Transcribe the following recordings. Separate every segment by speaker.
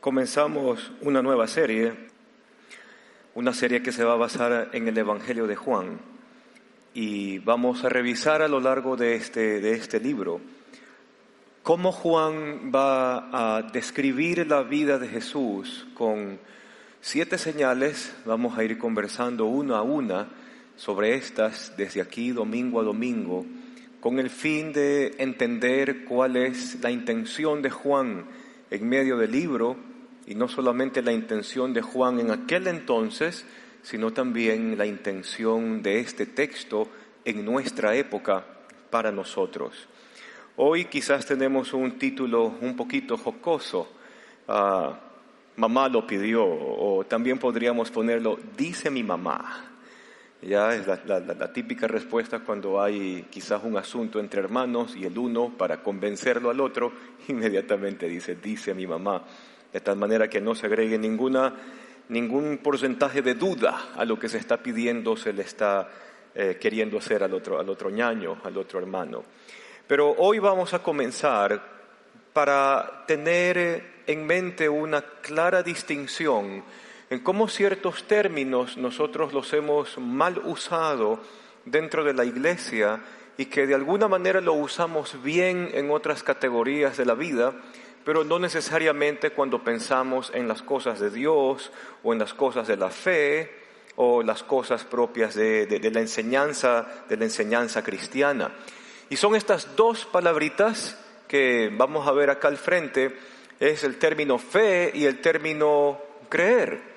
Speaker 1: Comenzamos una nueva serie, una serie que se va a basar en el Evangelio de Juan, y vamos a revisar a lo largo de este libro cómo Juan va a describir la vida de Jesús con 7 señales. Vamos a ir conversando una a una sobre estas desde aquí domingo a domingo, con el fin de entender cuál es la intención de Juan en medio del libro, y no solamente la intención de Juan en aquel entonces, sino también la intención de este texto en nuestra época para nosotros. Hoy quizás tenemos un título un poquito jocoso, Mamá lo pidió, o también podríamos ponerlo, dice mi mamá. Ya es la típica respuesta cuando hay quizás un asunto entre hermanos y el uno, para convencerlo al otro, inmediatamente dice mi mamá, de tal manera que no se agregue ningún porcentaje de duda a lo que se está pidiendo, se le está queriendo hacer al otro ñaño, al otro hermano. Pero hoy vamos a comenzar para tener en mente una clara distinción en cómo ciertos términos nosotros los hemos mal usado dentro de la iglesia y que de alguna manera lo usamos bien en otras categorías de la vida, pero no necesariamente cuando pensamos en las cosas de Dios o en las cosas de la fe o las cosas propias de la enseñanza cristiana. Y son estas dos palabritas que vamos a ver acá al frente, es el término fe y el término creer.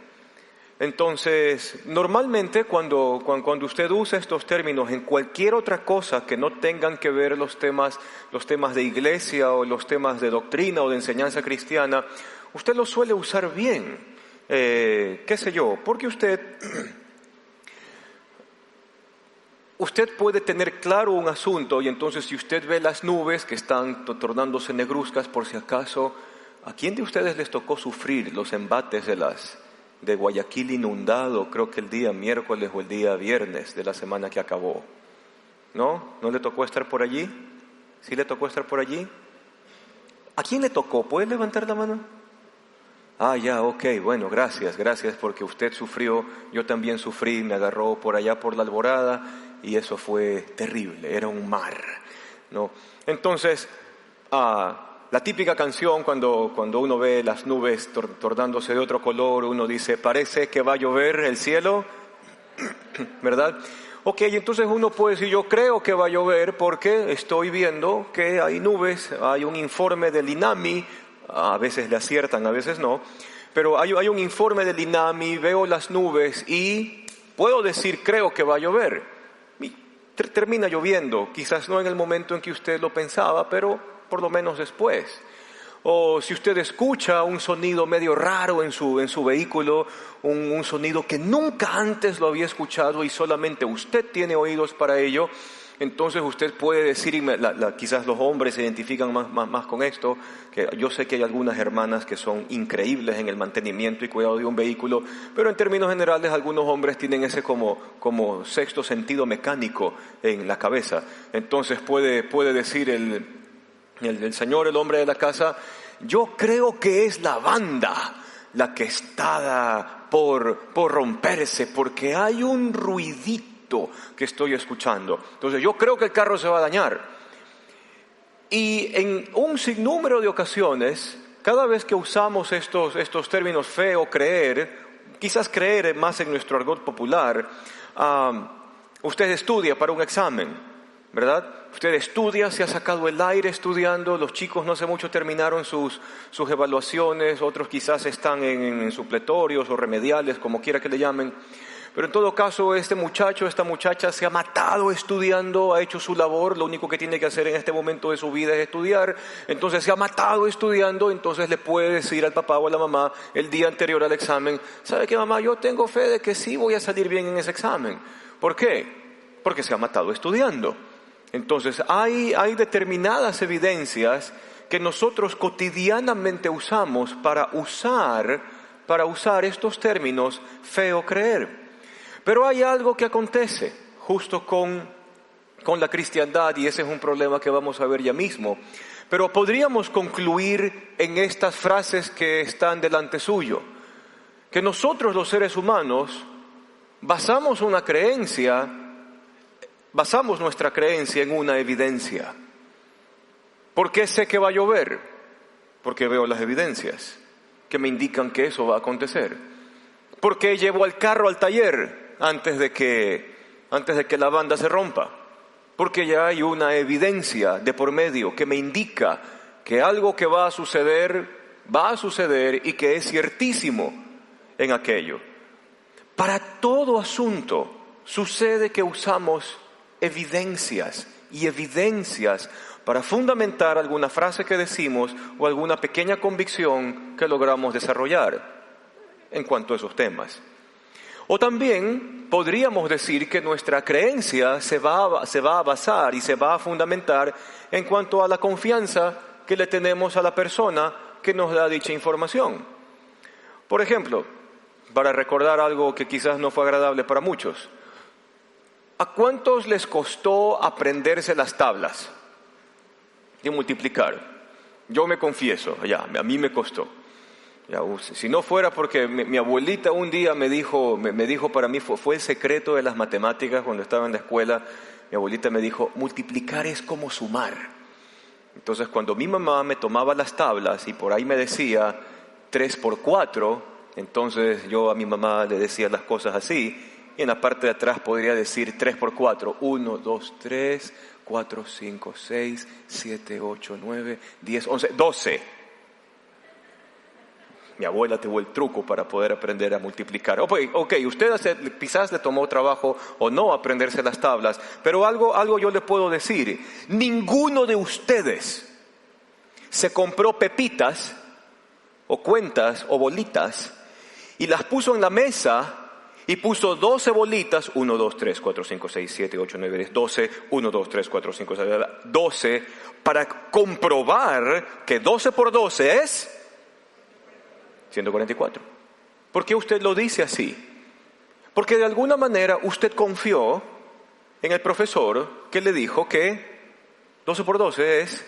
Speaker 1: Entonces, normalmente cuando usted usa estos términos en cualquier otra cosa que no tengan que ver los temas de iglesia o los temas de doctrina o de enseñanza cristiana, usted los suele usar bien. ¿Qué sé yo? Porque usted puede tener claro un asunto, y entonces si usted ve las nubes que están tornándose negruzcas, por si acaso, ¿a quién de ustedes les tocó sufrir los embates de Guayaquil inundado, creo que el día miércoles o el día viernes de la semana que acabó? ¿No? ¿No le tocó estar por allí? ¿Sí le tocó estar por allí? ¿A quién le tocó? ¿Puede levantar la mano? Ya, ok, bueno, gracias porque usted sufrió, yo también sufrí, me agarró por allá por la Alborada y eso fue terrible, era un mar, ¿no? Entonces, la típica canción cuando uno ve las nubes tornándose de otro color, uno dice, parece que va a llover el cielo, ¿verdad? Ok, entonces uno puede decir, yo creo que va a llover porque estoy viendo que hay nubes, hay un informe del INAMI, a veces le aciertan, a veces no, pero hay un informe del INAMI, veo las nubes y puedo decir, creo que va a llover. Y termina lloviendo, quizás no en el momento en que usted lo pensaba, pero por lo menos después. O si usted escucha un sonido medio raro en su vehículo, un sonido que nunca antes lo había escuchado y solamente usted tiene oídos para ello, entonces usted puede decir, quizás los hombres se identifican más con esto, que yo sé que hay algunas hermanas que son increíbles en el mantenimiento y cuidado de un vehículo, pero en términos generales algunos hombres tienen ese como sexto sentido mecánico en la cabeza. Entonces puede decir el señor, el hombre de la casa, yo creo que es la banda la que está por romperse, porque hay un ruidito que estoy escuchando. Entonces yo creo que el carro se va a dañar. Y en un sinnúmero de ocasiones, cada vez que usamos estos términos fe o creer, quizás creer más en nuestro argot popular, usted estudia para un examen, ¿verdad? Usted estudia, se ha sacado el aire estudiando, los chicos no hace mucho terminaron sus evaluaciones, otros quizás están en supletorios o remediales, como quiera que le llamen. Pero en todo caso, este muchacho, esta muchacha se ha matado estudiando, ha hecho su labor, lo único que tiene que hacer en este momento de su vida es estudiar, entonces se ha matado estudiando, entonces le puede decir al papá o a la mamá el día anterior al examen, ¿sabe qué, mamá? Yo tengo fe de que sí voy a salir bien en ese examen. ¿Por qué? Porque se ha matado estudiando. Entonces hay determinadas evidencias que nosotros cotidianamente usamos para usar estos términos fe o creer. Pero hay algo que acontece justo con la cristiandad, y ese es un problema que vamos a ver ya mismo. Pero podríamos concluir en estas frases que están delante suyo, que nosotros los seres humanos basamos nuestra creencia en una evidencia. ¿Por qué sé que va a llover? Porque veo las evidencias que me indican que eso va a acontecer. ¿Por qué llevo el carro al taller antes de que la banda se rompa? Porque ya hay una evidencia de por medio que me indica que algo que va a suceder y que es ciertísimo en aquello. Para todo asunto sucede que usamos evidencias para fundamentar alguna frase que decimos o alguna pequeña convicción que logramos desarrollar en cuanto a esos temas. O también podríamos decir que nuestra creencia se va a basar y se va a fundamentar en cuanto a la confianza que le tenemos a la persona que nos da dicha información. Por ejemplo, para recordar algo que quizás no fue agradable para muchos, ¿a cuántos les costó aprenderse las tablas de multiplicar? Yo me confieso, a mí me costó. Si no fuera porque mi abuelita un día me dijo para mí, fue el secreto de las matemáticas cuando estaba en la escuela, mi abuelita me dijo, multiplicar es como sumar. Entonces cuando mi mamá me tomaba las tablas y por ahí me decía 3 por 4, entonces yo a mi mamá le decía las cosas así, y en la parte de atrás podría decir 3 por 4, 1, 2, 3, 4, 5, 6, 7, 8, 9, 10, 11, 12. Mi abuela tuvo el truco para poder aprender a multiplicar. Ok, usted quizás le tomó trabajo o no aprenderse las tablas, pero algo yo le puedo decir. Ninguno de ustedes se compró pepitas o cuentas o bolitas y las puso en la mesa y puso 12 bolitas, 1, 2, 3, 4, 5, 6, 7, 8, 9, 10, 12, 1, 2, 3, 4, 5, 6, 12, para comprobar que 12 por 12 es 144. ¿Por qué usted lo dice así? Porque de alguna manera usted confió en el profesor que le dijo que 12 por 12 es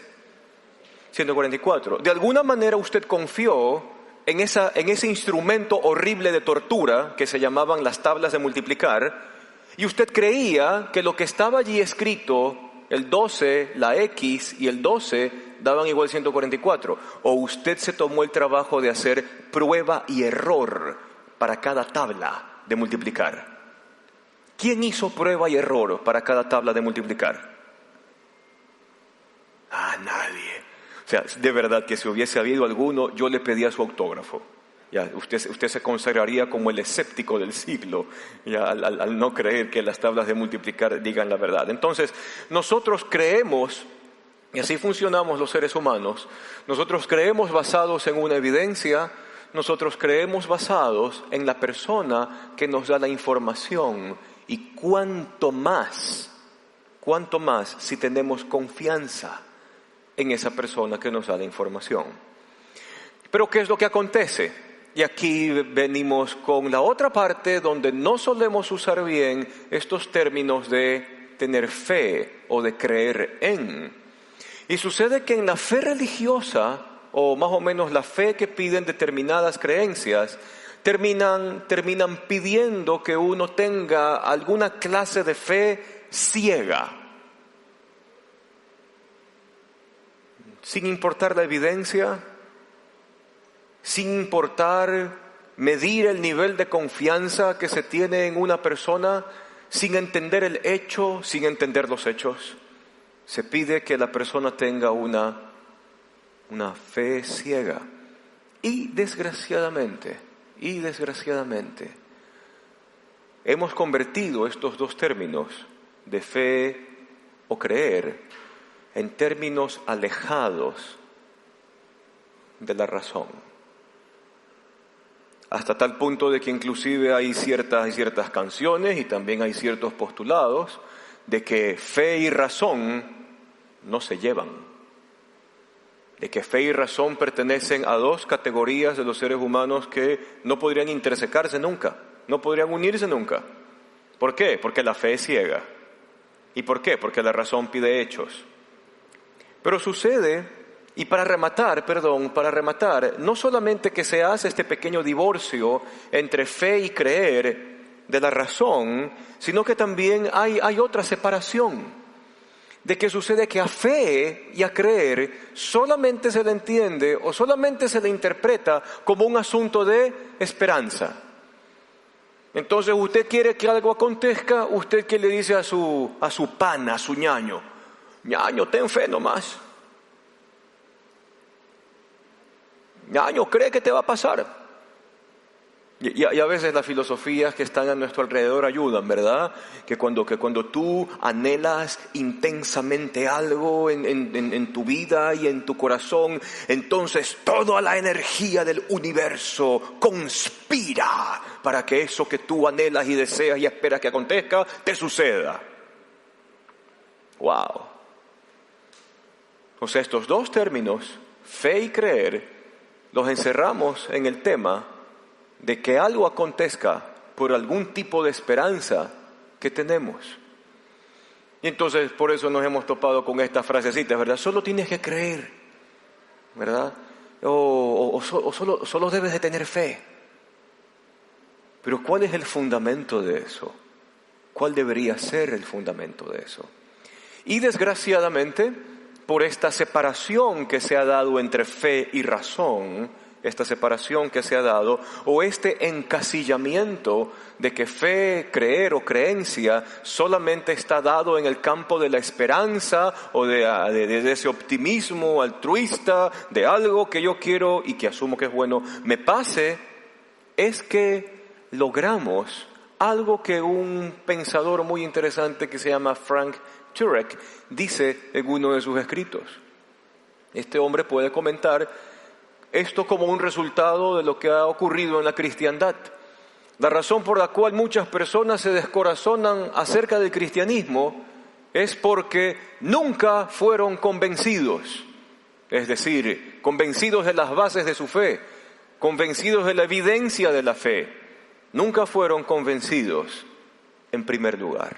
Speaker 1: 144. De alguna manera usted confió en ese instrumento horrible de tortura que se llamaban las tablas de multiplicar, y usted creía que lo que estaba allí escrito, el 12, la X y el 12, daban igual 144. O usted se tomó el trabajo de hacer prueba y error para cada tabla de multiplicar. ¿Quién hizo prueba y error para cada tabla de multiplicar? Nadie. O sea, de verdad que si hubiese habido alguno, yo le pedía su autógrafo. Usted se consagraría como el escéptico del siglo, al no creer que las tablas de multiplicar digan la verdad. Entonces, nosotros creemos, y así funcionamos los seres humanos, nosotros creemos basados en una evidencia, nosotros creemos basados en la persona que nos da la información, y cuánto más si tenemos confianza en esa persona que nos da la información. Pero ¿qué es lo que acontece? Y aquí venimos con la otra parte donde no solemos usar bien estos términos de tener fe o de creer en. Y sucede que en la fe religiosa, o más o menos la fe que piden determinadas creencias, terminan pidiendo que uno tenga alguna clase de fe ciega, sin importar la evidencia, sin importar medir el nivel de confianza que se tiene en una persona, sin entender el hecho, sin entender los hechos. Se pide que la persona tenga una fe ciega. Y desgraciadamente, hemos convertido estos dos términos de fe o creer en términos alejados de la razón. Hasta tal punto de que inclusive hay ciertas canciones y también hay ciertos postulados de que fe y razón no se llevan, de que fe y razón pertenecen a dos categorías de los seres humanos que no podrían intersecarse nunca, no podrían unirse nunca. ¿Por qué? Porque la fe es ciega. ¿Y por qué? Porque la razón pide hechos. Pero sucede Y para rematar, no solamente que se hace este pequeño divorcio entre fe y creer de la razón, sino que también hay otra separación. De que sucede que a fe y a creer solamente se le entiende o solamente se le interpreta como un asunto de esperanza. Entonces usted quiere que algo acontezca, usted que le dice a su pana, a su ñaño, ten fe nomás. Ñaño, cree que te va a pasar. Y a veces las filosofías que están a nuestro alrededor ayudan, ¿verdad? Que cuando tú anhelas intensamente algo en tu vida y en tu corazón, entonces toda la energía del universo conspira para que eso que tú anhelas y deseas y esperas que acontezca, te suceda. ¡Wow! O sea, estos dos términos, fe y creer, los encerramos en el tema de que algo acontezca por algún tipo de esperanza que tenemos. Y entonces por eso nos hemos topado con estas frasecitas, ¿verdad? Solo tienes que creer, ¿verdad? O solo debes de tener fe. Pero ¿cuál es el fundamento de eso? ¿Cuál debería ser el fundamento de eso? Y desgraciadamente, por esta separación que se ha dado entre fe y razón, esta separación que se ha dado, o este encasillamiento de que fe, creer o creencia solamente está dado en el campo de la esperanza o de ese optimismo altruista de algo que yo quiero y que asumo que es bueno, me pase, es que logramos algo que un pensador muy interesante que se llama Frank Turek dice en uno de sus escritos. Este hombre puede comentar esto como un resultado de lo que ha ocurrido en la cristiandad. La razón por la cual muchas personas se descorazonan acerca del cristianismo es porque nunca fueron convencidos. Es decir, convencidos de las bases de su fe, convencidos de la evidencia de la fe. Nunca fueron convencidos en primer lugar.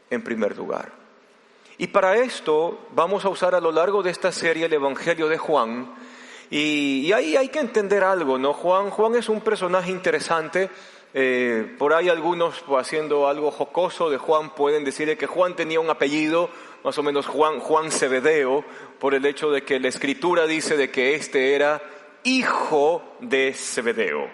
Speaker 1: En primer lugar. Y para esto vamos a usar a lo largo de esta serie el Evangelio de Juan. Y ahí hay que entender algo, ¿no? Juan es un personaje interesante. Por ahí algunos, haciendo algo jocoso de Juan, pueden decir que Juan tenía un apellido, más o menos Juan Zebedeo, por el hecho de que la Escritura dice de que este era hijo de Zebedeo.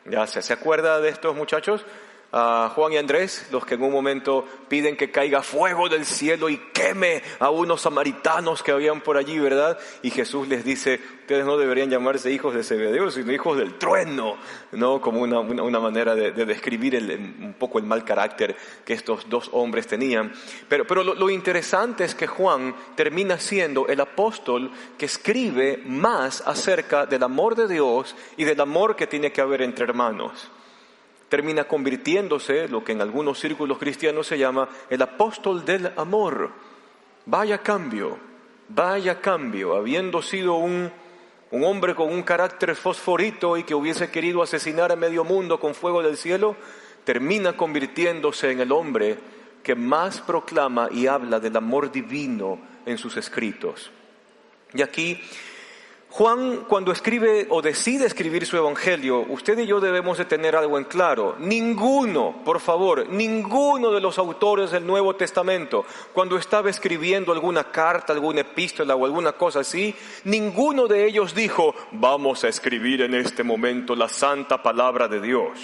Speaker 1: ¿Ya se acuerda de estos muchachos? Juan y Andrés, los que en un momento piden que caiga fuego del cielo y queme a unos samaritanos que habían por allí, ¿verdad? Y Jesús les dice, ustedes no deberían llamarse hijos de Zebedeo, sino hijos del trueno, ¿no? Como una manera de describir un poco el mal carácter que estos dos hombres tenían. Pero lo interesante es que Juan termina siendo el apóstol que escribe más acerca del amor de Dios y del amor que tiene que haber entre hermanos. Termina convirtiéndose, lo que en algunos círculos cristianos se llama el apóstol del amor. Vaya cambio, habiendo sido un hombre con un carácter fosforito y que hubiese querido asesinar a medio mundo con fuego del cielo, termina convirtiéndose en el hombre que más proclama y habla del amor divino en sus escritos. Y aquí Juan, cuando escribe o decide escribir su evangelio, usted y yo debemos de tener algo en claro. Ninguno de los autores del Nuevo Testamento, cuando estaba escribiendo alguna carta, alguna epístola o alguna cosa así, ninguno de ellos dijo, vamos a escribir en este momento la santa palabra de Dios.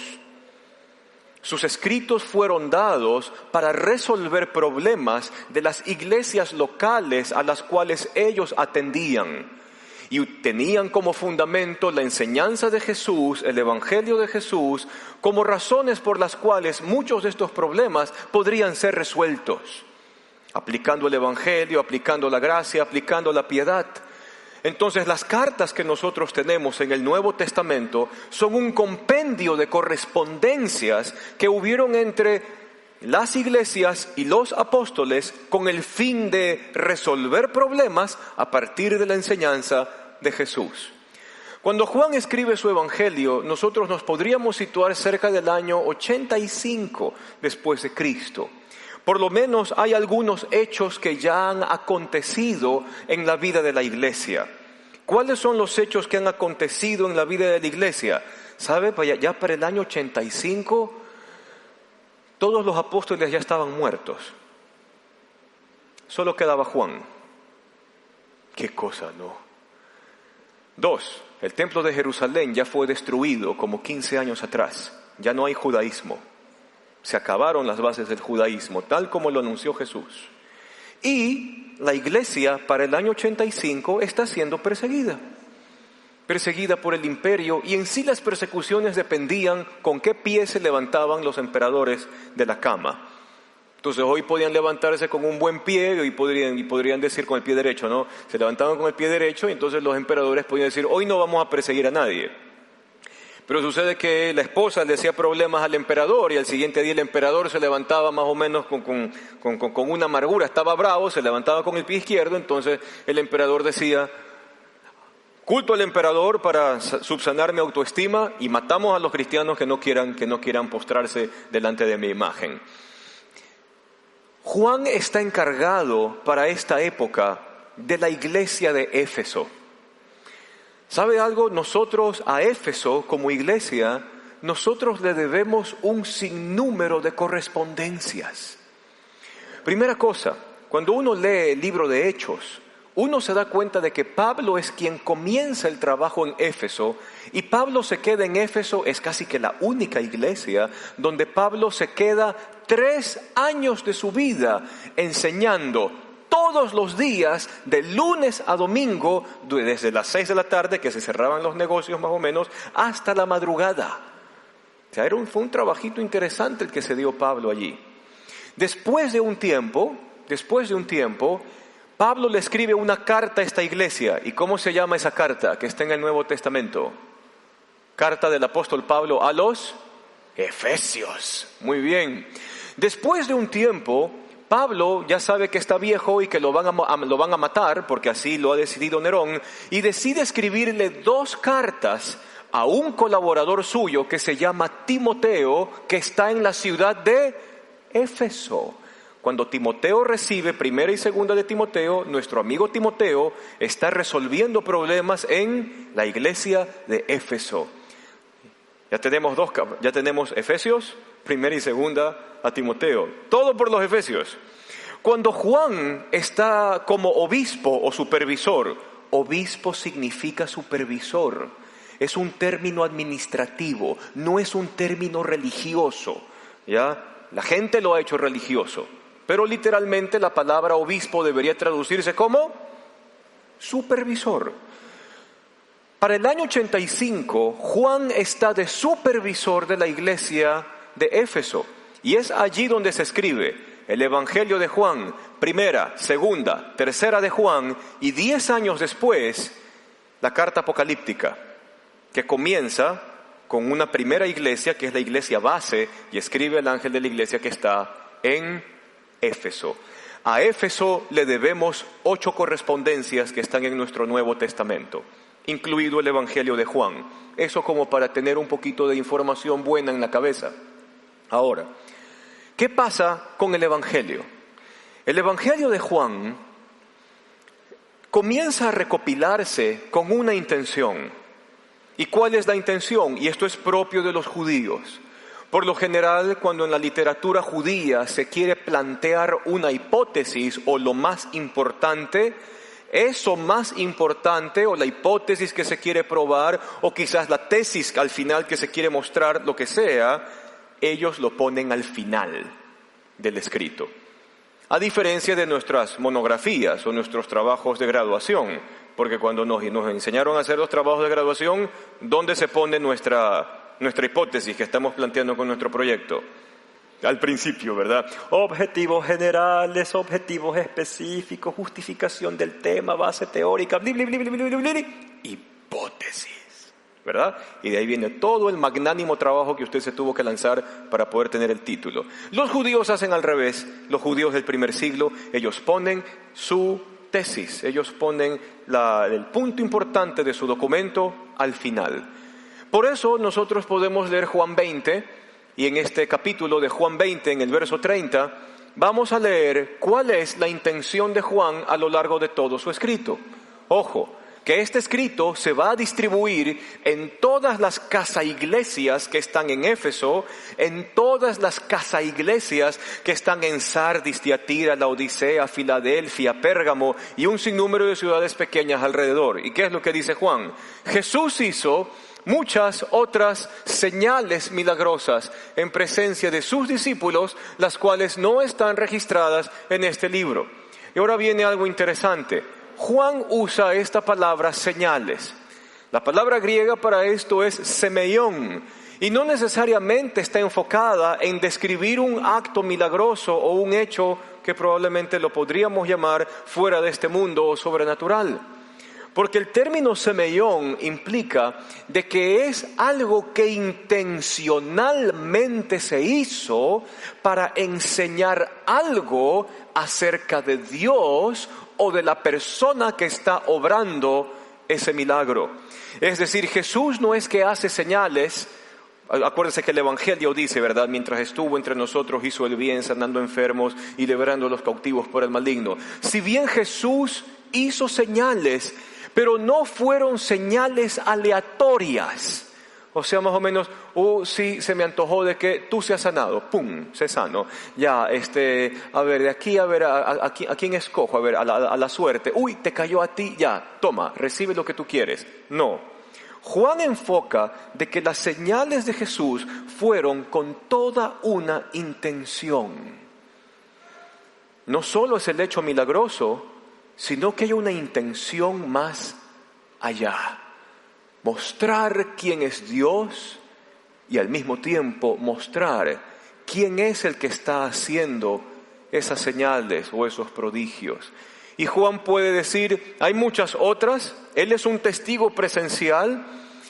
Speaker 1: Sus escritos fueron dados para resolver problemas de las iglesias locales a las cuales ellos atendían. Y tenían como fundamento la enseñanza de Jesús, el Evangelio de Jesús, como razones por las cuales muchos de estos problemas podrían ser resueltos. Aplicando el Evangelio, aplicando la gracia, aplicando la piedad. Entonces las cartas que nosotros tenemos en el Nuevo Testamento son un compendio de correspondencias que hubieron entre las iglesias y los apóstoles con el fin de resolver problemas a partir de la enseñanza de Jesús. Cuando Juan escribe su evangelio, nosotros nos podríamos situar cerca del año 85 después de Cristo. Por lo menos hay algunos hechos que ya han acontecido en la vida de la iglesia. ¿Cuáles son los hechos que han acontecido en la vida de la iglesia? ¿Sabe? Ya para el año 85, todos los apóstoles ya estaban muertos. Solo quedaba Juan. Qué cosa, ¿no? 2, el templo de Jerusalén ya fue destruido como 15 años atrás. Ya no hay judaísmo. Se acabaron las bases del judaísmo, tal como lo anunció Jesús. Y la iglesia para el año 85 está siendo perseguida por el imperio, y en sí las persecuciones dependían con qué pie se levantaban los emperadores de la cama. Entonces hoy podían levantarse con un buen pie y podrían decir con el pie derecho, ¿no? Se levantaban con el pie derecho y entonces los emperadores podían decir, hoy no vamos a perseguir a nadie. Pero sucede que la esposa le hacía problemas al emperador y al siguiente día el emperador se levantaba más o menos con una amargura, estaba bravo, se levantaba con el pie izquierdo, entonces el emperador decía, culto al emperador para subsanar mi autoestima y matamos a los cristianos que no quieran postrarse delante de mi imagen. Juan está encargado para esta época de la iglesia de Éfeso. ¿Sabe algo? Nosotros a Éfeso como iglesia, nosotros le debemos un sinnúmero de correspondencias. Primera cosa, cuando uno lee el libro de Hechos, uno se da cuenta de que Pablo es quien comienza el trabajo en Éfeso, y Pablo se queda en Éfeso, es casi que la única iglesia donde Pablo se queda 3 años de su vida enseñando todos los días, de lunes a domingo, desde las 6 de la tarde, que se cerraban los negocios más o menos, hasta la madrugada. O sea, fue un trabajito interesante el que se dio Pablo allí. Después de un tiempo, Pablo le escribe una carta a esta iglesia. ¿Y cómo se llama esa carta que está en el Nuevo Testamento? Carta del apóstol Pablo a los Efesios. Muy bien. Después de un tiempo, Pablo ya sabe que está viejo y que lo van a matar, porque así lo ha decidido Nerón, y decide escribirle 2 cartas a un colaborador suyo que se llama Timoteo, que está en la ciudad de Éfeso. Cuando Timoteo recibe primera y segunda de Timoteo, nuestro amigo Timoteo está resolviendo problemas en la iglesia de Éfeso. Ya tenemos Efesios, primera y segunda a Timoteo. Todo por los Efesios. Cuando Juan está como obispo o supervisor, obispo significa supervisor. Es un término administrativo, no es un término religioso. ¿Ya? La gente lo ha hecho religioso, pero literalmente la palabra obispo debería traducirse como supervisor. Para el año 85, Juan está de supervisor de la iglesia de Éfeso, y es allí donde se escribe el Evangelio de Juan, primera, segunda, tercera de Juan, y 10 años después, la carta apocalíptica, que comienza con una primera iglesia, que es la iglesia base, y escribe el ángel de la iglesia que está en Éfeso. A Éfeso le debemos 8 correspondencias que están en nuestro Nuevo Testamento, incluido el Evangelio de Juan. Eso como para tener un poquito de información buena en la cabeza. Ahora, ¿qué pasa con el Evangelio? El Evangelio de Juan comienza a recopilarse con una intención. ¿Y cuál es la intención? Y esto es propio de los judíos. Por lo general, cuando en la literatura judía se quiere plantear una hipótesis o lo más importante, eso más importante o la hipótesis que se quiere probar o quizás la tesis al final que se quiere mostrar, lo que sea, ellos lo ponen al final del escrito. A diferencia de nuestras monografías o nuestros trabajos de graduación, porque cuando nos enseñaron a hacer los trabajos de graduación, ¿dónde se pone nuestra hipótesis que estamos planteando con nuestro proyecto? Al principio, ¿verdad? Objetivos generales, objetivos específicos, justificación del tema, base teórica, hipótesis, ¿verdad? Y de ahí viene todo el magnánimo trabajo que usted se tuvo que lanzar para poder tener el título. Los judíos hacen al revés. Los judíos del primer siglo, ellos ponen su tesis, ellos ponen el punto importante de su documento al final. Por eso nosotros podemos leer Juan 20, y en este capítulo de Juan 20, en el verso 30, vamos a leer cuál es la intención de Juan a lo largo de todo su escrito. Ojo, que este escrito se va a distribuir en todas las casa-iglesias que están en Éfeso, en todas las casa-iglesias que están en Sardis, Tiatira, Laodicea, Filadelfia, Pérgamo y un sinnúmero de ciudades pequeñas alrededor. ¿Y qué es lo que dice Juan? Jesús hizo muchas otras señales milagrosas en presencia de sus discípulos, las cuales no están registradas en este libro. Y ahora viene algo interesante. Juan usa esta palabra señales. La palabra griega para esto es semeión y no necesariamente está enfocada en describir un acto milagroso o un hecho que probablemente lo podríamos llamar fuera de este mundo o sobrenatural. Porque el término semeión implica de que es algo que intencionalmente se hizo para enseñar algo acerca de Dios o de la persona que está obrando ese milagro. Es decir, Jesús no es que hace señales. Acuérdense que el Evangelio dice, ¿verdad? Mientras estuvo entre nosotros hizo el bien, sanando enfermos y liberando a los cautivos por el maligno. Si bien Jesús hizo señales, pero no fueron señales aleatorias. O sea, más o menos, sí, se me antojó de que tú seas sanado, ¡pum!, se sano. Ya, a ver, de aquí, a ver, ¿a quién escojo? A ver, a la suerte. ¡Uy, te cayó a ti! Ya, toma, recibe lo que tú quieres. No. Juan enfoca de que las señales de Jesús fueron con toda una intención. No solo es el hecho milagroso, sino que hay una intención más allá. Mostrar quién es Dios y al mismo tiempo mostrar quién es el que está haciendo esas señales o esos prodigios. Y Juan puede decir, hay muchas otras, él es un testigo presencial.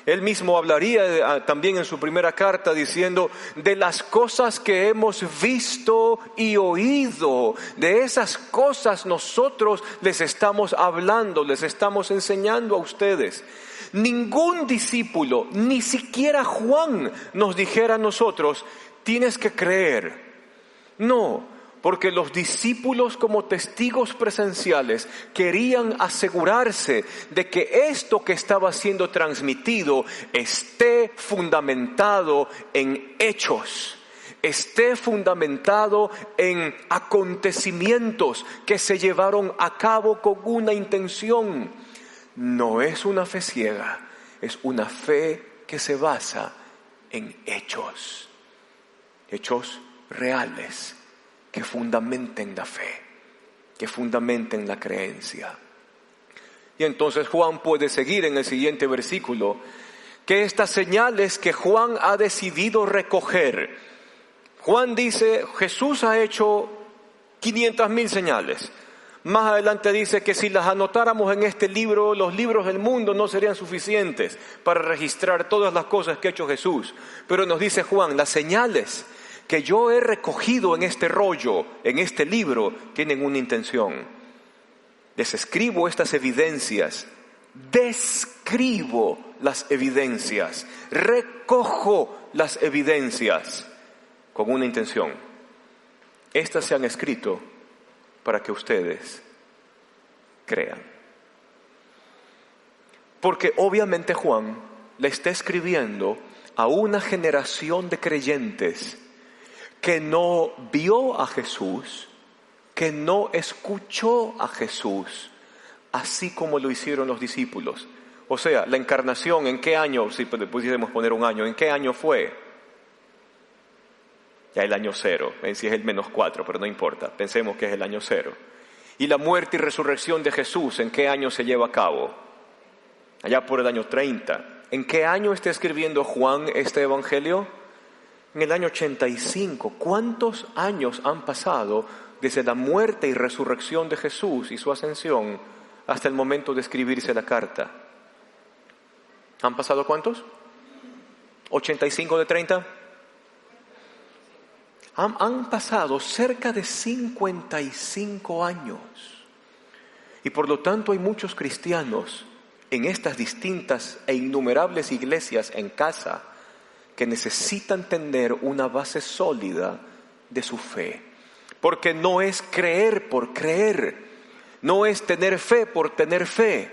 Speaker 1: Él mismo hablaría también en su primera carta diciendo de las cosas que hemos visto y oído. De esas cosas nosotros les estamos hablando, les estamos enseñando a ustedes. Ningún discípulo, ni siquiera Juan, nos dijera a nosotros, tienes que creer. No, porque los discípulos como testigos presenciales querían asegurarse de que esto que estaba siendo transmitido esté fundamentado en hechos, esté fundamentado en acontecimientos que se llevaron a cabo con una intención. No es una fe ciega, es una fe que se basa en hechos, hechos reales, que fundamenten la fe, que fundamenten la creencia. Y entonces Juan puede seguir en el siguiente versículo, que estas señales que Juan ha decidido recoger. Juan dice, Jesús ha hecho 500,000 señales. Más adelante dice que si las anotáramos en este libro, los libros del mundo no serían suficientes para registrar todas las cosas que ha hecho Jesús. Pero nos dice Juan, las señales que yo he recogido en este rollo, en este libro, tienen una intención. Les escribo estas evidencias, describo las evidencias, recojo las evidencias con una intención. Estas se han escrito para que ustedes crean. Porque obviamente Juan le está escribiendo a una generación de creyentes que no vio a Jesús, que no escuchó a Jesús, así como lo hicieron los discípulos. O sea, la encarnación, ¿en qué año? Si pudiésemos poner un año, ¿en qué año fue? Ya el año 0, si es el -4, pero no importa, pensemos que es el año 0. Y la muerte y resurrección de Jesús, ¿en qué año se lleva a cabo? Allá por el año 30. ¿En qué año está escribiendo Juan este evangelio? En el año 85. ¿Cuántos años han pasado desde la muerte y resurrección de Jesús y su ascensión hasta el momento de escribirse la carta? ¿Han pasado cuántos? ¿85 de 30? Han pasado cerca de 55 años. Y por lo tanto hay muchos cristianos en estas distintas e innumerables iglesias en casa que necesitan tener una base sólida de su fe. porque no es creer por creer, no es tener fe por tener fe.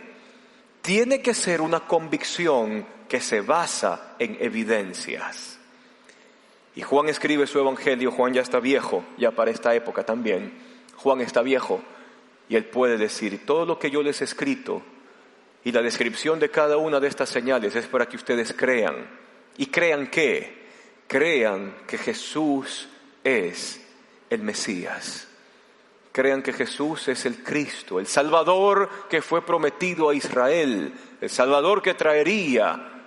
Speaker 1: Tiene que ser una convicción que se basa en evidencias. Y Juan escribe su evangelio. Juan ya está viejo, ya para esta época también. Juan está viejo y él puede decir: todo lo que yo les he escrito y la descripción de cada una de estas señales es para que ustedes crean. ¿Y crean qué? Crean que Jesús es el Mesías. Crean que Jesús es el Cristo, el Salvador que fue prometido a Israel, el Salvador que traería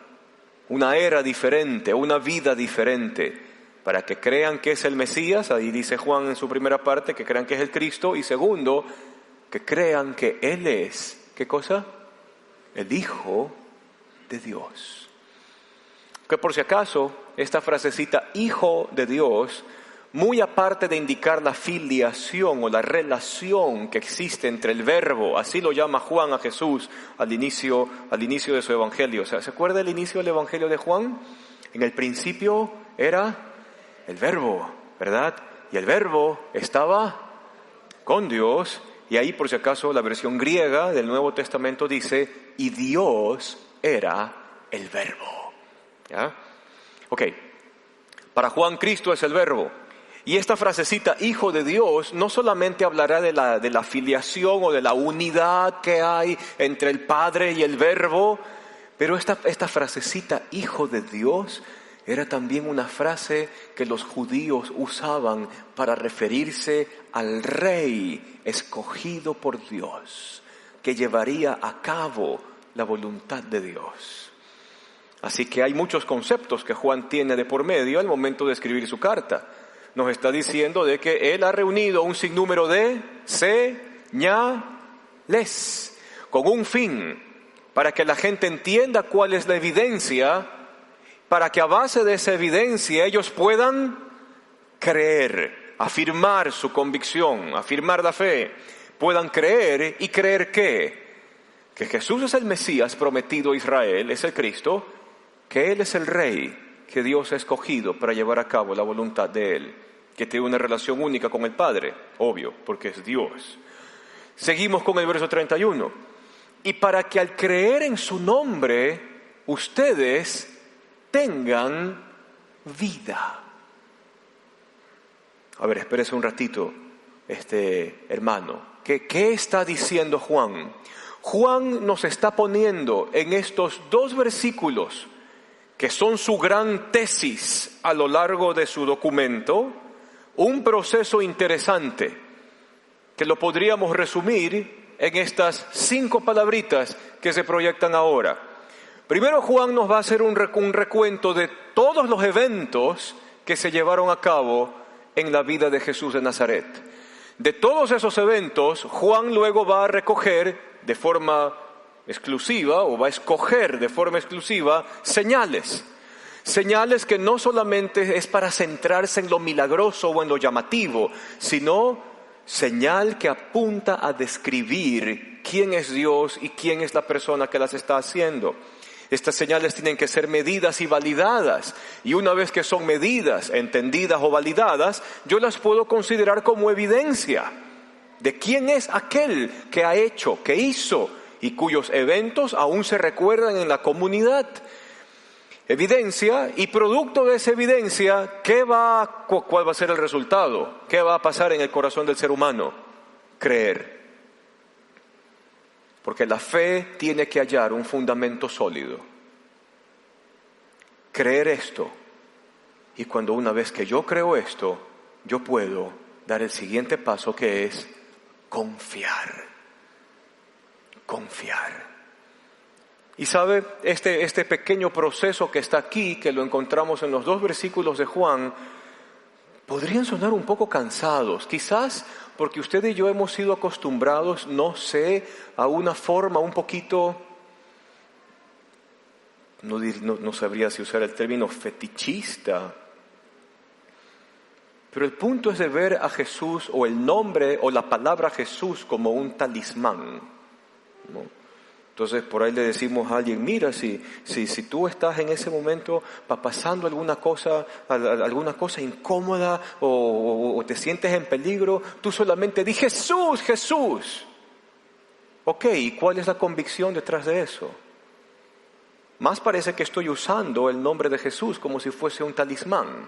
Speaker 1: una era diferente, una vida diferente, para que crean que es el Mesías. Ahí dice Juan en su primera parte que crean que es el Cristo, y segundo, que crean que Él es, ¿qué cosa? El Hijo de Dios. Que por si acaso, esta frasecita Hijo de Dios, muy aparte de indicar la filiación o la relación que existe entre el verbo, así lo llama Juan a Jesús al inicio de su evangelio. O sea, ¿se acuerda el inicio del evangelio de Juan? En el principio era el verbo, ¿verdad? Y el verbo estaba con Dios, y ahí por si acaso la versión griega del Nuevo Testamento dice: y Dios era el verbo. ¿Ya? Ok, para Juan Cristo es el verbo. Y esta frasecita, Hijo de Dios, no solamente hablará de la filiación o de la unidad que hay entre el Padre y el Verbo, pero esta frasecita, Hijo de Dios, era también una frase que los judíos usaban para referirse al Rey escogido por Dios, que llevaría a cabo la voluntad de Dios. Así que hay muchos conceptos que Juan tiene de por medio al momento de escribir su carta. Nos está diciendo de que Él ha reunido un sinnúmero de señales con un fin, para que la gente entienda cuál es la evidencia, para que a base de esa evidencia ellos puedan creer, afirmar su convicción, afirmar la fe, puedan creer. ¿Y creer qué? Que Jesús es el Mesías prometido a Israel, es el Cristo, que Él es el Rey que Dios ha escogido para llevar a cabo la voluntad de Él, que tiene una relación única con el Padre, obvio, porque es Dios. Seguimos con el verso 31. Y para que al creer en su nombre, ustedes tengan vida. A ver, espérese un ratito, hermano. ¿Qué está diciendo Juan? Juan nos está poniendo en estos dos versículos, que son su gran tesis a lo largo de su documento, un proceso interesante que lo podríamos resumir en estas 5 palabritas que se proyectan ahora. Primero, Juan nos va a hacer un recuento de todos los eventos que se llevaron a cabo en la vida de Jesús de Nazaret. De todos esos eventos, Juan luego va a recoger de forma exclusiva, o va a escoger de forma exclusiva, señales. Señales que no solamente es para centrarse en lo milagroso o en lo llamativo, sino señal que apunta a describir quién es Dios y quién es la persona que las está haciendo. Estas señales tienen que ser medidas y validadas, y una vez que son medidas, entendidas o validadas, yo las puedo considerar como evidencia de quién es aquel que ha hecho, que hizo, y cuyos eventos aún se recuerdan en la comunidad. Evidencia, y producto de esa evidencia, ¿cuál va a ser el resultado? ¿Qué va a pasar en el corazón del ser humano? Creer. Porque la fe tiene que hallar un fundamento sólido. Creer esto. Y cuando una vez que yo creo esto, yo puedo dar el siguiente paso, que es confiar. Confiar. Y sabe, este pequeño proceso que está aquí, que lo encontramos en los 2 versículos de Juan, podrían sonar un poco cansados, quizás porque usted y yo hemos sido acostumbrados, no sé, a una forma un poquito, no sabría si usar el término fetichista, pero el punto es de ver a Jesús, o el nombre o la palabra Jesús, como un talismán, ¿no? Entonces por ahí le decimos a alguien, mira, si tú estás en ese momento pasando alguna cosa incómoda o te sientes en peligro, tú solamente di Jesús, Jesús. Ok, ¿y cuál es la convicción detrás de eso? Más parece que estoy usando el nombre de Jesús como si fuese un talismán.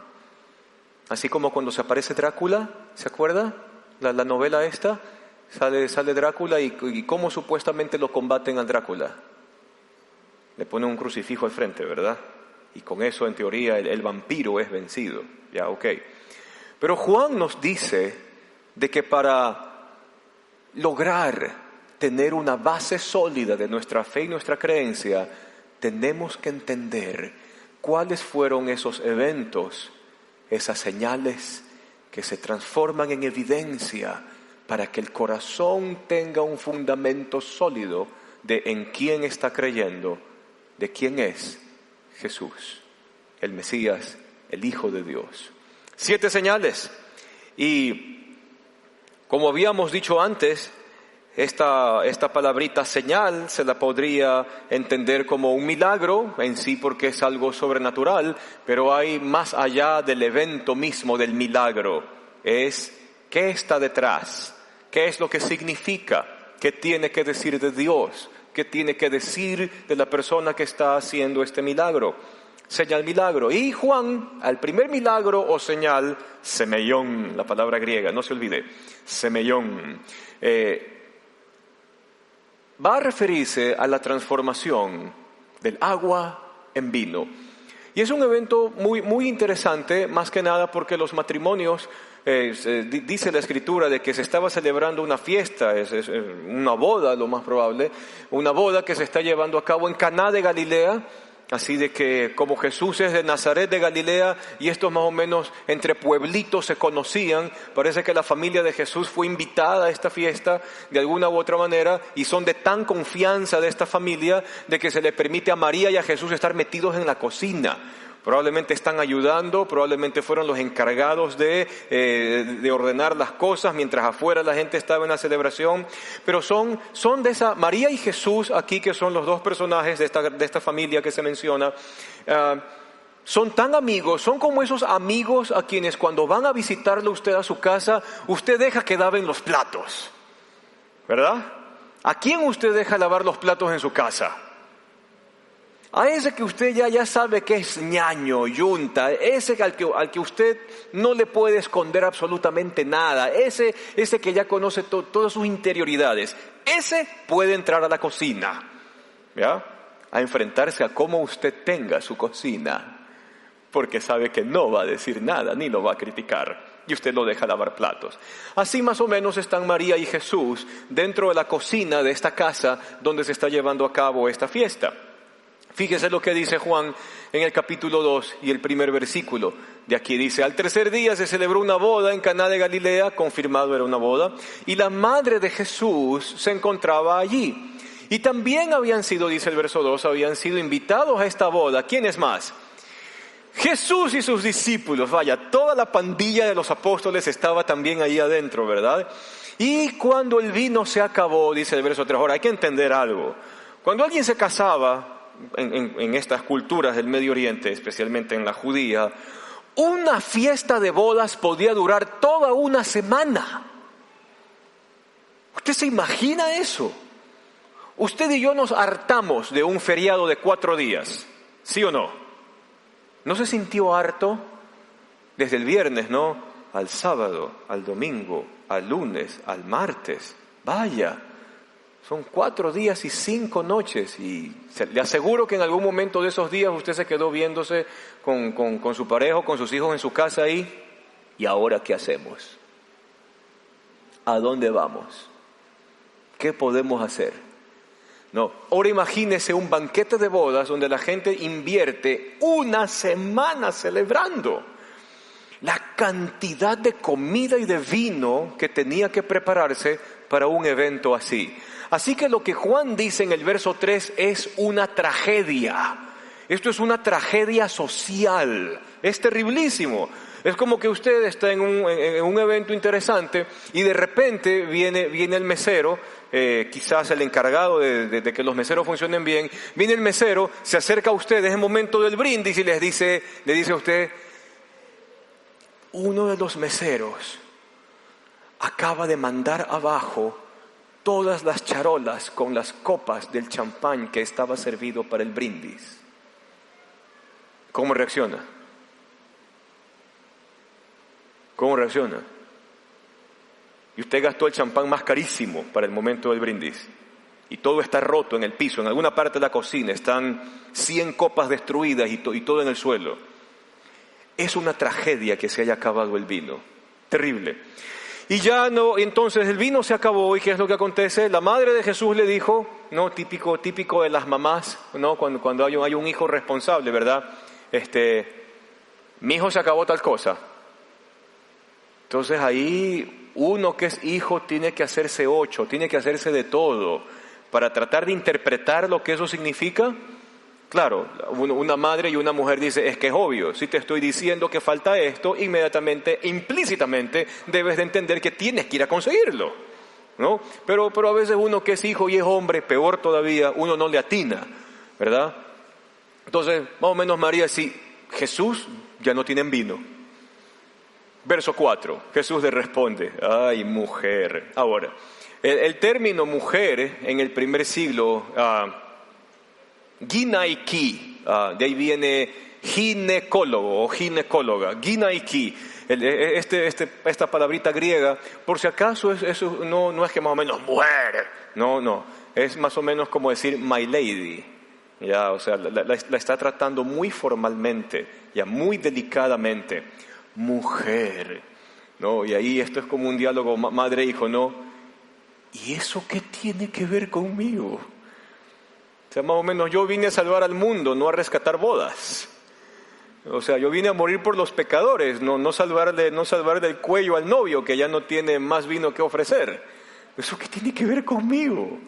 Speaker 1: Así como cuando se aparece Drácula, ¿se acuerda? La novela esta. Sale Drácula y cómo supuestamente lo combaten al Drácula. Le ponen un crucifijo al frente, ¿verdad? Y con eso, en teoría, el vampiro es vencido. Ya, ok. Pero Juan nos dice de que para lograr tener una base sólida de nuestra fe y nuestra creencia, tenemos que entender cuáles fueron esos eventos, esas señales que se transforman en evidencia para que el corazón tenga un fundamento sólido de en quién está creyendo, de quién es Jesús, el Mesías, el Hijo de Dios. 7 señales. Y como habíamos dicho antes, esta palabrita señal se la podría entender como un milagro en sí porque es algo sobrenatural, pero hay más allá del evento mismo del milagro. Es ¿qué está detrás? ¿Qué es lo que significa? ¿Qué tiene que decir de Dios? ¿Qué tiene que decir de la persona que está haciendo este milagro? Señal, milagro. Y Juan, al primer milagro o señal, semeión, la palabra griega, no se olvide, semeión, va a referirse a la transformación del agua en vino. Y es un evento muy, muy interesante, más que nada porque los matrimonios, dice la Escritura de que se estaba celebrando una fiesta, es una boda lo más probable, una boda que se está llevando a cabo en Caná de Galilea. Así de que como Jesús es de Nazaret de Galilea y estos más o menos entre pueblitos se conocían, parece que la familia de Jesús fue invitada a esta fiesta de alguna u otra manera y son de tan confianza de esta familia de que se le permite a María y a Jesús estar metidos en la cocina. Probablemente están ayudando, probablemente fueron los encargados de ordenar las cosas mientras afuera la gente estaba en la celebración. Pero son de esa María y Jesús aquí, que son los dos personajes de esta familia que se menciona. Son tan amigos, son como esos amigos a quienes cuando van a visitarlo usted a su casa, usted deja que laven los platos, ¿verdad? ¿A quién usted deja lavar los platos en su casa? A ese que usted ya sabe que es ñaño, yunta, ese al que usted no le puede esconder absolutamente nada, ese que ya conoce todas sus interioridades, ese puede entrar a la cocina, ¿ya? A enfrentarse a cómo usted tenga su cocina, porque sabe que no va a decir nada, ni lo va a criticar, y usted lo deja lavar platos. Así más o menos están María y Jesús dentro de la cocina de esta casa donde se está llevando a cabo esta fiesta. Fíjese lo que dice Juan en el capítulo 2 y el primer versículo. De aquí dice, al tercer día se celebró una boda en Caná de Galilea, confirmado era una boda, y la madre de Jesús se encontraba allí. Y también habían sido, dice el verso 2, habían sido invitados a esta boda. ¿Quiénes más? Jesús y sus discípulos. Vaya, toda la pandilla de los apóstoles estaba también ahí adentro, ¿verdad? Y cuando el vino se acabó, dice el verso 3, ahora hay que entender algo. Cuando alguien se casaba, en estas culturas del Medio Oriente, especialmente en la judía, una fiesta de bodas podía durar toda una semana. ¿Usted se imagina eso? Usted y yo nos hartamos de un feriado de 4 días, ¿sí o no? ¿No se sintió harto? Desde el viernes, ¿no? Al sábado, al domingo, al lunes, al martes. Vaya. Son 4 días y 5 noches y le aseguro que en algún momento de esos días usted se quedó viéndose con su pareja, con sus hijos en su casa ahí. ¿Y ahora qué hacemos? ¿A dónde vamos? ¿Qué podemos hacer? No, ahora imagínese un banquete de bodas donde la gente invierte una semana celebrando. La cantidad de comida y de vino que tenía que prepararse para un evento así. Así que lo que Juan dice en el verso 3 es una tragedia. Esto es una tragedia social, es terriblísimo. Es como que usted está en un evento interesante y de repente viene el mesero, quizás el encargado de que los meseros funcionen bien, viene el mesero, se acerca a usted, es el momento del brindis y le dice a usted, uno de los meseros acaba de mandar abajo todas las charolas con las copas del champán que estaba servido para el brindis. ¿Cómo reacciona? ¿Cómo reacciona? Y usted gastó el champán más carísimo para el momento del brindis. Y todo está roto en el piso, en alguna parte de la cocina están 100 copas destruidas y todo en el suelo. Es una tragedia que se haya acabado el vino. Terrible. Y ya no, entonces el vino se acabó, ¿y qué es lo que acontece? La madre de Jesús le dijo, no, típico de las mamás, ¿no? Cuando hay un hijo responsable, ¿verdad? Mi hijo se acabó tal cosa. Entonces ahí uno que es hijo tiene que hacerse 8, tiene que hacerse de todo para tratar de interpretar lo que eso significa. Claro, una madre y una mujer dice, es que es obvio, si te estoy diciendo que falta esto, inmediatamente, implícitamente, debes de entender que tienes que ir a conseguirlo, ¿no? Pero a veces uno que es hijo y es hombre, peor todavía, uno no le atina, ¿verdad? Entonces, más o menos María, sí, Jesús ya no tienen vino. Verso 4, Jesús le responde, ay mujer. Ahora, el término mujer en el primer siglo, ginaiki, de ahí viene ginecólogo o ginecóloga, ginaiki, esta palabrita griega, por si acaso eso no es que más o menos mujer, no, es más o menos como decir my lady, ya, o sea, la está tratando muy formalmente, ya muy delicadamente, mujer, ¿no? Y ahí esto es como un diálogo madre-hijo, ¿no? ¿Y eso qué tiene que ver conmigo? O sea, más o menos yo vine a salvar al mundo, no a rescatar bodas. O sea, yo vine a morir por los pecadores, no salvarle el cuello al novio que ya no tiene más vino que ofrecer. ¿Eso qué tiene que ver conmigo?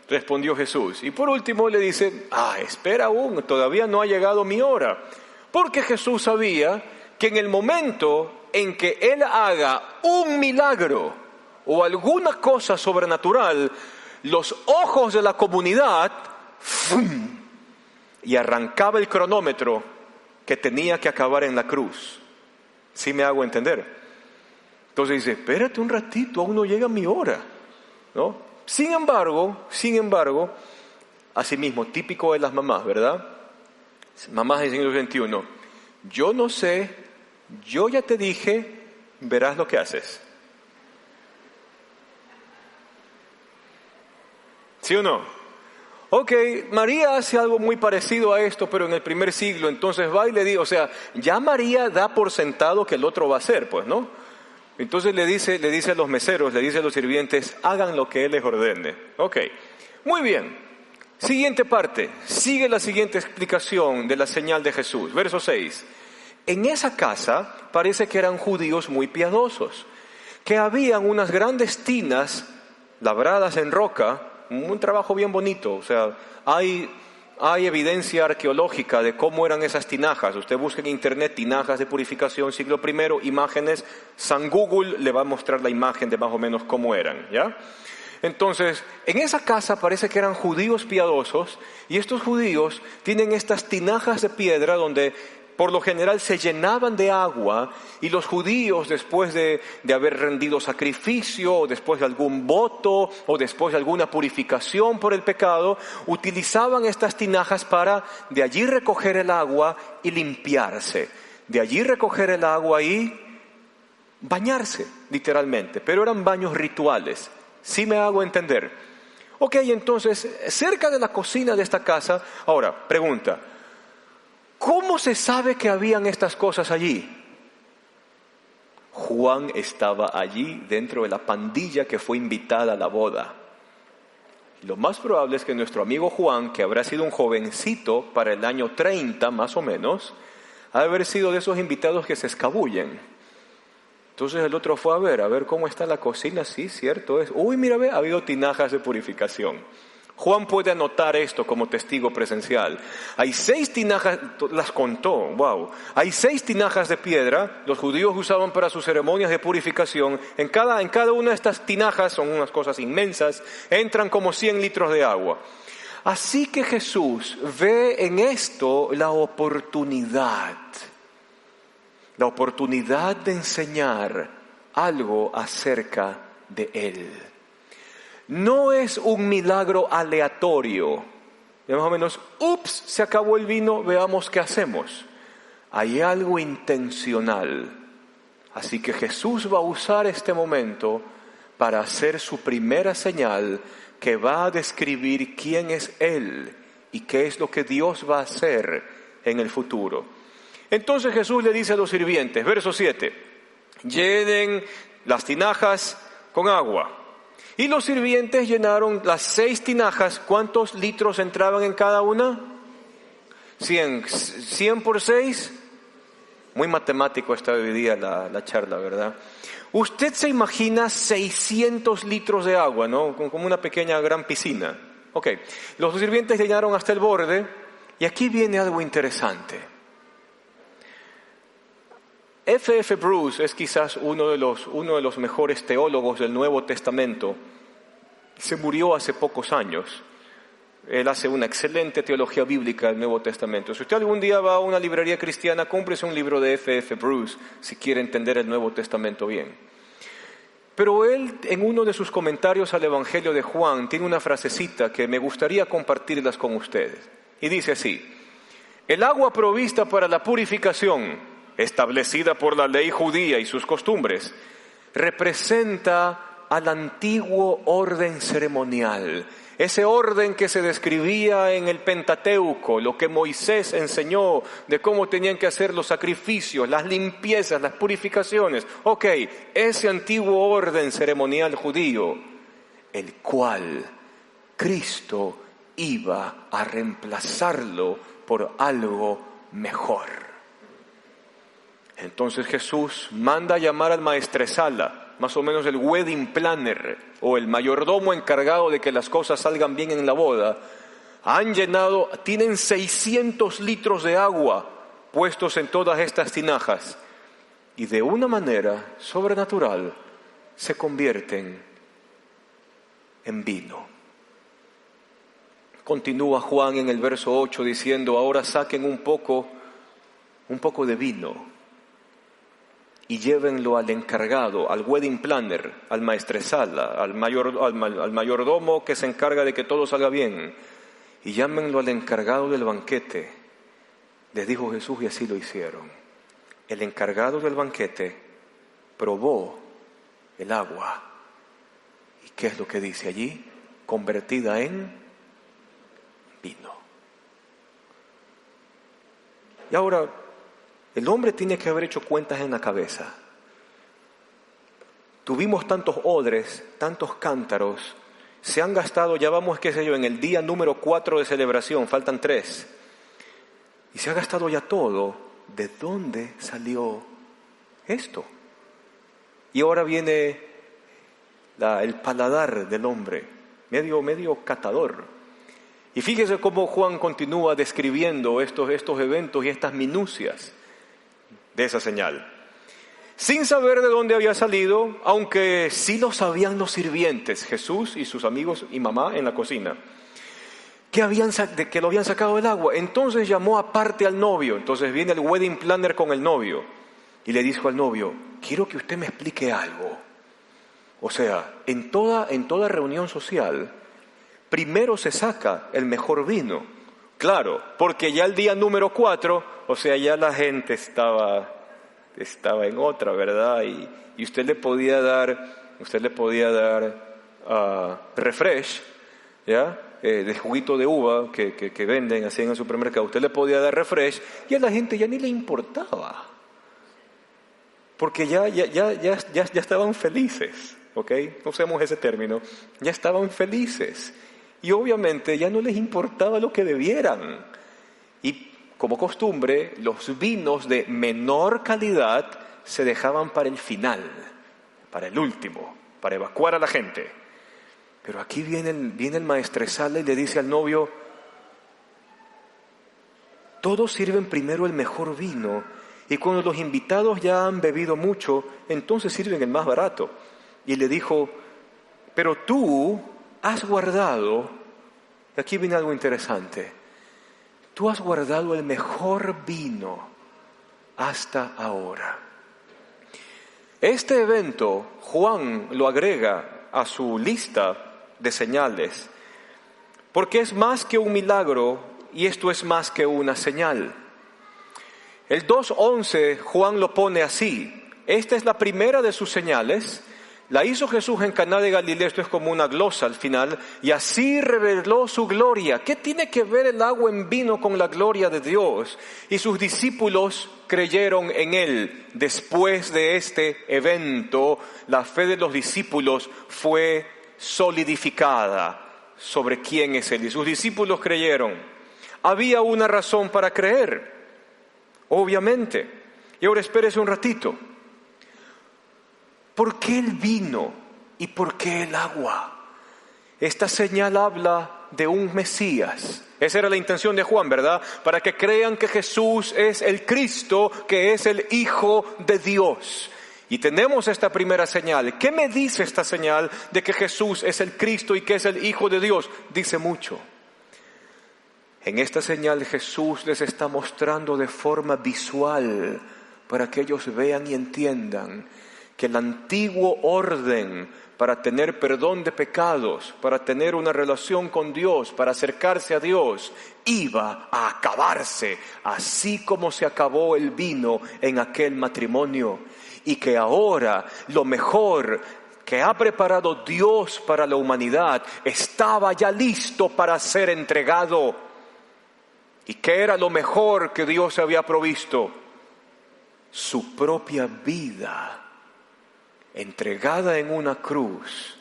Speaker 1: Respondió Jesús. Y por último le dice, espera aún, todavía no ha llegado mi hora. Porque Jesús sabía que en el momento en que Él haga un milagro o alguna cosa sobrenatural, los ojos de la comunidad ¡fum! Y arrancaba el cronómetro que tenía que acabar en la cruz. ¿Sí me hago entender? Entonces dice, espérate un ratito, aún no llega mi hora, ¿no? Sin embargo, asimismo, típico de las mamás, ¿verdad? Mamás del siglo XXI, yo no sé, yo ya te dije, verás lo que haces. ¿Sí o no? Ok, María hace algo muy parecido a esto, pero en el primer siglo, entonces va y le dice, o sea, ya María da por sentado que el otro va a hacer, pues, ¿no? Entonces le dice a los meseros, le dice a los sirvientes, hagan lo que Él les ordene. Ok, muy bien. Siguiente parte, sigue la siguiente explicación de la señal de Jesús, verso 6. En esa casa parece que eran judíos muy piadosos, que habían unas grandes tinas labradas en roca, un trabajo bien bonito, o sea, hay evidencia arqueológica de cómo eran esas tinajas. Usted busca en internet tinajas de purificación siglo I, imágenes, San Google le va a mostrar la imagen de más o menos cómo eran, ¿ya? Entonces, en esa casa parece que eran judíos piadosos, y estos judíos tienen estas tinajas de piedra donde por lo general se llenaban de agua, y los judíos, después de haber rendido sacrificio, o después de algún voto, o después de alguna purificación por el pecado, utilizaban estas tinajas para de allí recoger el agua y limpiarse, de allí recoger el agua y bañarse, literalmente, pero eran baños rituales. ¿Sí me hago entender? Ok, entonces, cerca de la cocina de esta casa, ahora, pregunta, ¿cómo se sabe que habían estas cosas allí? Juan estaba allí dentro de la pandilla que fue invitada a la boda. Lo más probable es que nuestro amigo Juan, que habrá sido un jovencito para el año 30 más o menos, ha de haber sido de esos invitados que se escabullen. Entonces el otro fue a ver cómo está la cocina. Sí, cierto es. Uy, mira, ve, ha habido tinajas de purificación. Juan puede anotar esto como testigo presencial. Hay 6 tinajas, las contó, wow. Hay 6 tinajas de piedra, los judíos usaban para sus ceremonias de purificación. En cada una de estas tinajas, son unas cosas inmensas, entran como 100 litros de agua. Así que Jesús ve en esto la oportunidad de enseñar algo acerca de Él. No es un milagro aleatorio, de más o menos, ups, se acabó el vino, veamos qué hacemos. Hay algo intencional. Así que Jesús va a usar este momento para hacer su primera señal que va a describir quién es Él y qué es lo que Dios va a hacer en el futuro. Entonces Jesús le dice a los sirvientes, verso 7, llenen las tinajas con agua. Y los sirvientes llenaron las 6 tinajas. ¿Cuántos litros entraban en cada una? 100. 100 por 6. Muy matemático está hoy día la charla, ¿verdad? Usted se imagina 600 litros de agua, ¿no? Como una pequeña gran piscina. Ok. Los sirvientes llenaron hasta el borde. Y aquí viene algo interesante. F.F. Bruce es quizás uno de los mejores teólogos del Nuevo Testamento. Se murió hace pocos años. Él hace una excelente teología bíblica del Nuevo Testamento. Si usted algún día va a una librería cristiana, cómprese un libro de F.F. Bruce si quiere entender el Nuevo Testamento bien. Pero él, en uno de sus comentarios al Evangelio de Juan, tiene una frasecita que me gustaría compartirlas con ustedes. Y dice así: el agua provista para la purificación, establecida por la ley judía y sus costumbres, representa al antiguo orden ceremonial, ese orden que se describía en el Pentateuco, lo que Moisés enseñó de cómo tenían que hacer los sacrificios, las limpiezas, las purificaciones. Ok, ese antiguo orden ceremonial judío, el cual Cristo iba a reemplazarlo por algo mejor. Entonces Jesús manda a llamar al maestresala, más o menos el wedding planner o el mayordomo encargado de que las cosas salgan bien en la boda. Tienen 600 litros de agua puestos en todas estas tinajas y de una manera sobrenatural se convierten en vino. Continúa Juan en el verso 8 diciendo: ahora saquen un poco de vino y llévenlo al encargado, al wedding planner, al maestresala, al mayordomo que se encarga de que todo salga bien, y llámenlo al encargado del banquete. Les dijo Jesús y así lo hicieron. El encargado del banquete probó el agua. ¿Y qué es lo que dice allí? Convertida en vino. Y ahora, el hombre tiene que haber hecho cuentas en la cabeza. Tuvimos tantos odres, tantos cántaros, se han gastado, ya vamos, qué sé yo, en el día número 4 de celebración, faltan 3. Y se ha gastado ya todo. ¿De dónde salió esto? Y ahora viene el paladar del hombre, medio catador. Y fíjese cómo Juan continúa describiendo estos eventos y estas minucias de esa señal. Sin saber de dónde había salido, aunque sí lo sabían los sirvientes, Jesús y sus amigos y mamá en la cocina, que lo habían sacado del agua. Entonces llamó aparte al novio. Entonces viene el wedding planner con el novio y le dijo al novio: quiero que usted me explique algo. O sea, en toda reunión social, primero se saca el mejor vino. Claro, porque ya el día número 4, o sea, ya la gente estaba en otra, ¿verdad? Y usted le podía dar refresh, ¿ya? De juguito de uva que venden así en el supermercado. Usted le podía dar refresh y a la gente ya ni le importaba, porque ya estaban felices, ¿ok? Usemos ese término, ya estaban felices. Y obviamente ya no les importaba lo que debieran. Y como costumbre, los vinos de menor calidad se dejaban para el final, para el último, para evacuar a la gente. Pero aquí viene el maestresala y le dice al novio: todos sirven primero el mejor vino, y cuando los invitados ya han bebido mucho, entonces sirven el más barato. Y le dijo: pero tú has guardado, aquí viene algo interesante, tú has guardado el mejor vino hasta ahora. Este evento Juan lo agrega a su lista de señales, porque es más que un milagro y esto es más que una señal. El 2:11 Juan lo pone así: esta es la primera de sus señales, la hizo Jesús en Caná de Galilea. Esto es como una glosa al final: y así reveló su gloria. ¿Qué tiene que ver el agua en vino con la gloria de Dios? Y sus discípulos creyeron en él. Después de este evento, la fe de los discípulos fue solidificada sobre quién es él. Y sus discípulos creyeron. Había una razón para creer, obviamente. Y ahora espérese un ratito. ¿Por qué el vino y por qué el agua? Esta señal habla de un Mesías. Esa era la intención de Juan, ¿verdad? Para que crean que Jesús es el Cristo, que es el Hijo de Dios. Y tenemos esta primera señal. ¿Qué me dice esta señal de que Jesús es el Cristo y que es el Hijo de Dios? Dice mucho. En esta señal Jesús les está mostrando de forma visual para que ellos vean y entiendan que el antiguo orden para tener perdón de pecados, para tener una relación con Dios, para acercarse a Dios, iba a acabarse, así como se acabó el vino en aquel matrimonio. Y que ahora lo mejor que ha preparado Dios para la humanidad estaba ya listo para ser entregado. ¿Y qué era lo mejor que Dios había provisto? Su propia vida, entregada en una cruz,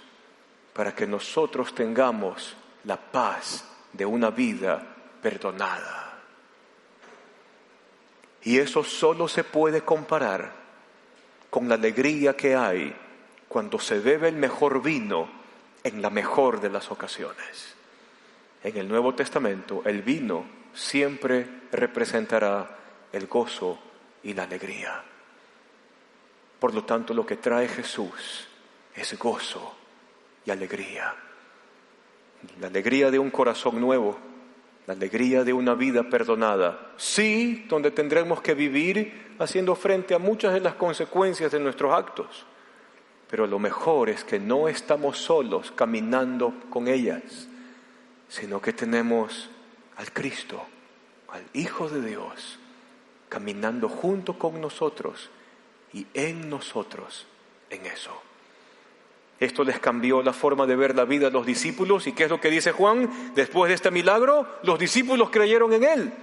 Speaker 1: para que nosotros tengamos la paz de una vida perdonada. Y eso solo se puede comparar con la alegría que hay cuando se bebe el mejor vino en la mejor de las ocasiones. En el Nuevo Testamento, el vino siempre representará el gozo y la alegría. Por lo tanto, lo que trae Jesús es gozo y alegría. La alegría de un corazón nuevo, la alegría de una vida perdonada. Sí, donde tendremos que vivir haciendo frente a muchas de las consecuencias de nuestros actos. Pero lo mejor es que no estamos solos caminando con ellas, sino que tenemos al Cristo, al Hijo de Dios, caminando junto con nosotros y en nosotros en eso. Esto les cambió la forma de ver la vida a los discípulos. ¿Y qué es lo que dice Juan? Después de este milagro, los discípulos creyeron en él.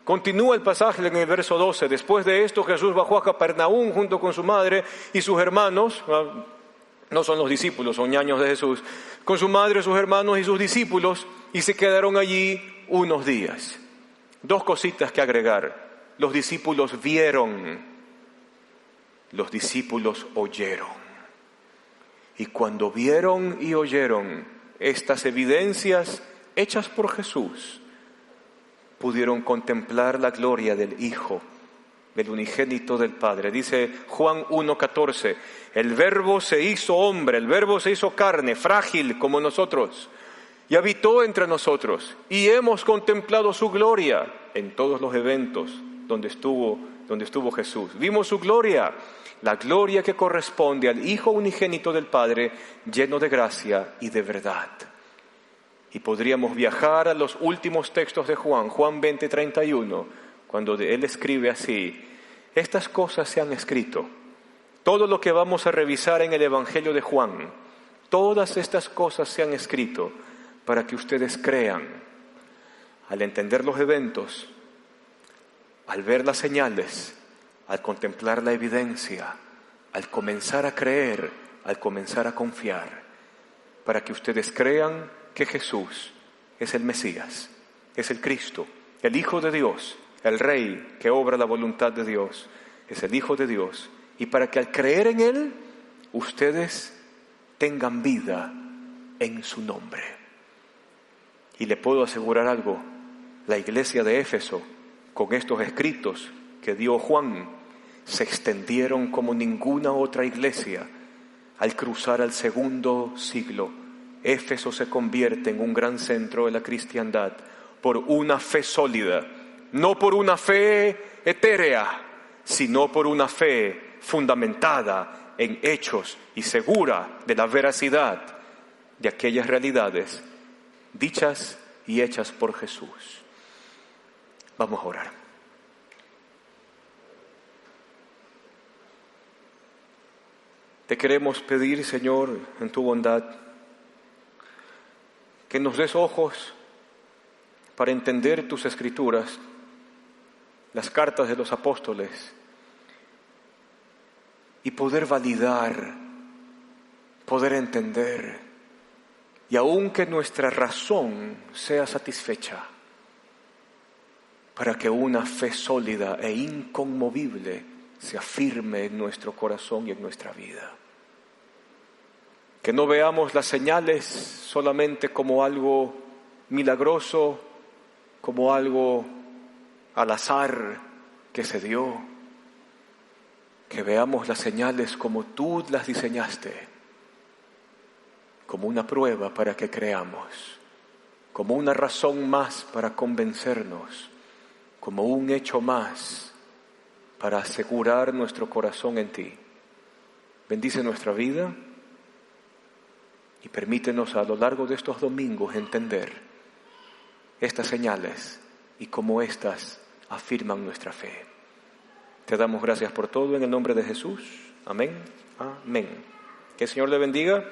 Speaker 1: Continúa el pasaje en el verso 12. Después de esto, Jesús bajó a Capernaum junto con su madre y sus hermanos. No son los discípulos, son ñaños de Jesús. Con su madre, sus hermanos y sus discípulos, y se quedaron allí unos días. Dos cositas que agregar. Los discípulos vieron, los discípulos oyeron. Y cuando vieron y oyeron estas evidencias hechas por Jesús, pudieron contemplar la gloria del Hijo, del unigénito del Padre. Dice Juan 1:14, el Verbo se hizo hombre, el Verbo se hizo carne, frágil como nosotros, y habitó entre nosotros, y hemos contemplado su gloria en todos los eventos donde estuvo Jesús. Vimos su gloria, la gloria que corresponde al Hijo unigénito del Padre, lleno de gracia y de verdad. Y podríamos viajar a los últimos textos de Juan 20:31, cuando él escribe así: estas cosas se han escrito. Todo lo que vamos a revisar en el Evangelio de Juan, todas estas cosas se han escrito para que ustedes crean. Al entender los eventos, al ver las señales, al contemplar la evidencia, al comenzar a creer, al comenzar a confiar, para que ustedes crean que Jesús es el Mesías, es el Cristo, el Hijo de Dios, el Rey que obra la voluntad de Dios, es el Hijo de Dios, y para que al creer en Él, ustedes tengan vida en su nombre. Y le puedo asegurar algo, la iglesia de Éfeso, con estos escritos que dio Juan, se extendieron como ninguna otra iglesia. Al cruzar al segundo siglo, Éfeso se convierte en un gran centro de la cristiandad por una fe sólida, no por una fe etérea, sino por una fe fundamentada en hechos y segura de la veracidad de aquellas realidades dichas y hechas por Jesús. Vamos a orar. Te queremos pedir, Señor, en tu bondad, que nos des ojos para entender tus escrituras, las cartas de los apóstoles, y poder validar, poder entender, y aun que nuestra razón sea satisfecha, para que una fe sólida e inconmovible se afirme en nuestro corazón y en nuestra vida. Que no veamos las señales solamente como algo milagroso, como algo al azar que se dio. Que veamos las señales como tú las diseñaste, como una prueba para que creamos, como una razón más para convencernos, como un hecho más para asegurar nuestro corazón en ti. Bendice nuestra vida y permítenos a lo largo de estos domingos entender estas señales y cómo éstas afirman nuestra fe. Te damos gracias por todo en el nombre de Jesús. Amén. Amén. Que el Señor le bendiga.